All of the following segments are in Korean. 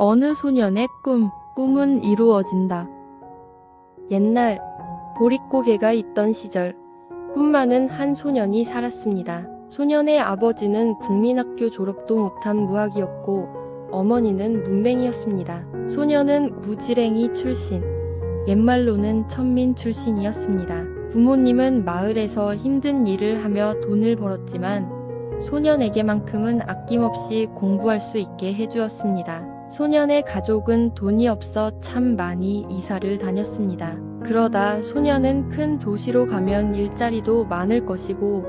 어느 소년의 꿈은 이루어진다. 옛날 보릿고개가 있던 시절 꿈 많은 한 소년이 살았습니다. 소년의 아버지는 국민학교 졸업도 못한 무학이었고 어머니는 문맹이었습니다. 소년은 무지랭이 출신, 옛말로는 천민 출신이었습니다. 부모님은 마을에서 힘든 일을 하며 돈을 벌었지만 소년에게만큼은 아낌없이 공부할 수 있게 해주었습니다. 소년의 가족은 돈이 없어 참 많이 이사를 다녔습니다. 그러다 소년은 큰 도시로 가면 일자리도 많을 것이고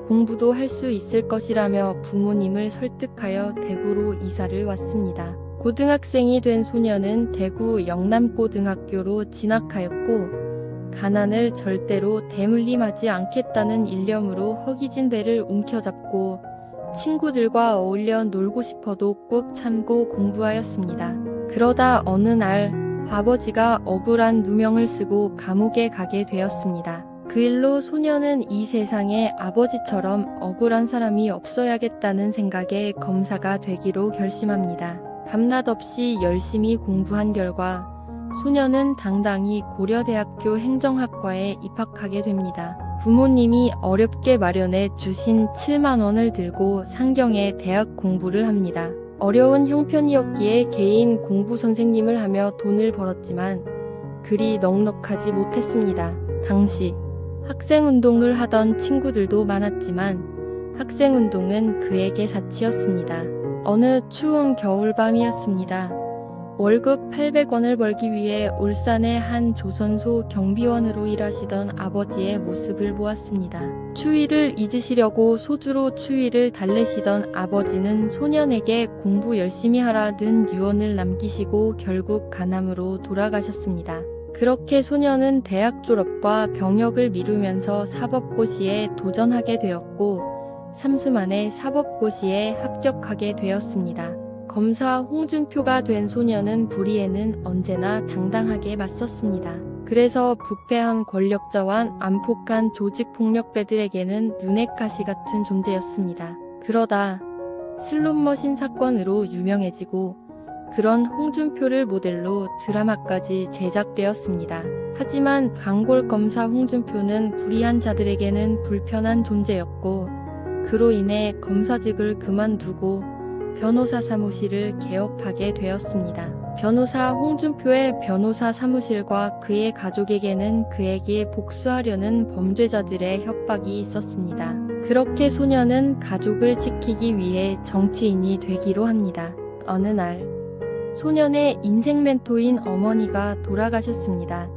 공부도 할 수 있을 것이라며 부모님을 설득하여 대구로 이사를 왔습니다. 고등학생이 된 소년은 대구 영남고등학교로 진학하였고 가난을 절대로 대물림하지 않겠다는 일념으로 허기진 배를 움켜잡고 친구들과 어울려 놀고 싶어도 꾹 참고 공부하였습니다. 그러다 어느 날 아버지가 억울한 누명을 쓰고 감옥에 가게 되었습니다. 그 일로 소년은 이 세상에 아버지처럼 억울한 사람이 없어야겠다는 생각에 검사가 되기로 결심합니다. 밤낮 없이 열심히 공부한 결과 소년은 당당히 고려대학교 행정학과에 입학하게 됩니다. 부모님이 어렵게 마련해 주신 7만 원을 들고 상경에 대학 공부를 합니다. 어려운 형편이었기에 개인 공부 선생님을 하며 돈을 벌었지만 그리 넉넉하지 못했습니다. 당시 학생운동을 하던 친구들도 많았지만 학생운동은 그에게 사치였습니다. 어느 추운 겨울밤이었습니다. 월급 800원을 벌기 위해 울산의 한 조선소 경비원으로 일하시던 아버지의 모습을 보았습니다. 추위를 잊으시려고 소주로 추위를 달래시던 아버지는 소년에게 공부 열심히 하라는 유언을 남기시고 결국 간암으로 돌아가셨습니다. 그렇게 소년은 대학 졸업과 병역을 미루면서 사법고시에 도전하게 되었고 3수 만에 사법고시에 합격하게 되었습니다. 검사 홍준표가 된 소년은 불의에는 언제나 당당하게 맞섰습니다. 그래서 부패한 권력자와 안폭한 조직폭력배들에게는 눈엣 가시 같은 존재였습니다. 그러다 슬롯머신 사건으로 유명해지고 그런 홍준표를 모델로 드라마까지 제작되었습니다. 하지만 강골검사 홍준표는 불의한 자들에게는 불편한 존재였고 그로 인해 검사직을 그만두고 변호사 사무실을 개업하게 되었습니다. 변호사 홍준표의 변호사 사무실과 그의 가족에게는 그에게 복수하려는 범죄자들의 협박이 있었습니다. 그렇게 소년은 가족을 지키기 위해 정치인이 되기로 합니다. 어느 날 소년의 인생 멘토인 어머니가 돌아가셨습니다.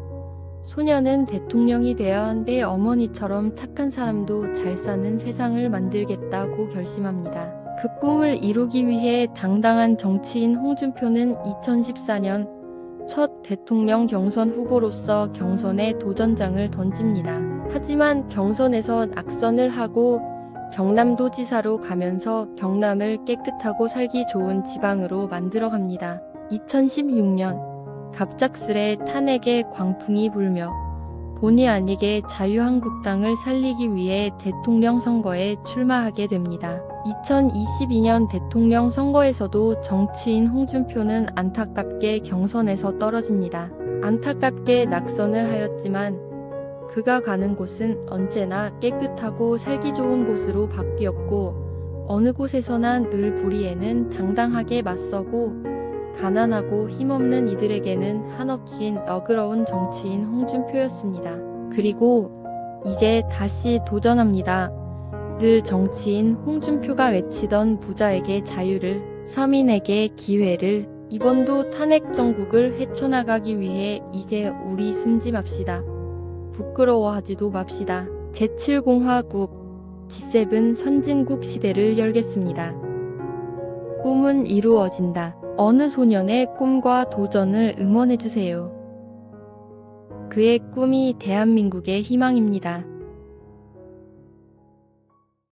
소년은 대통령이 되어 내 어머니처럼 착한 사람도 잘 사는 세상을 만들겠다고 결심합니다. 그 꿈을 이루기 위해 당당한 정치인 홍준표는 2014년 첫 대통령 경선 후보로서 경선에 도전장을 던집니다. 하지만 경선에서 낙선을 하고 경남도지사로 가면서 경남을 깨끗하고 살기 좋은 지방으로 만들어갑니다. 2016년 갑작스레 탄핵의 광풍이 불며 본의 아니게 자유한국당을 살리기 위해 대통령 선거에 출마하게 됩니다. 2022년 대통령 선거에서도 정치인 홍준표는 안타깝게 경선에서 떨어집니다. 안타깝게 낙선을 하였지만 그가 가는 곳은 언제나 깨끗하고 살기 좋은 곳으로 바뀌었고 어느 곳에서나 늘 불의에는 당당하게 맞서고 가난하고 힘없는 이들에게는 한없이 너그러운 정치인 홍준표였습니다. 그리고 이제 다시 도전합니다. 늘 정치인 홍준표가 외치던 부자에게 자유를, 서민에게 기회를, 이번도 탄핵 정국을 헤쳐나가기 위해 이제 우리 숨지 맙시다. 부끄러워하지도 맙시다. 제7공화국 G7 선진국 시대를 열겠습니다. 꿈은 이루어진다. 어느 소년의 꿈과 도전을 응원해주세요. 그의 꿈이 대한민국의 희망입니다.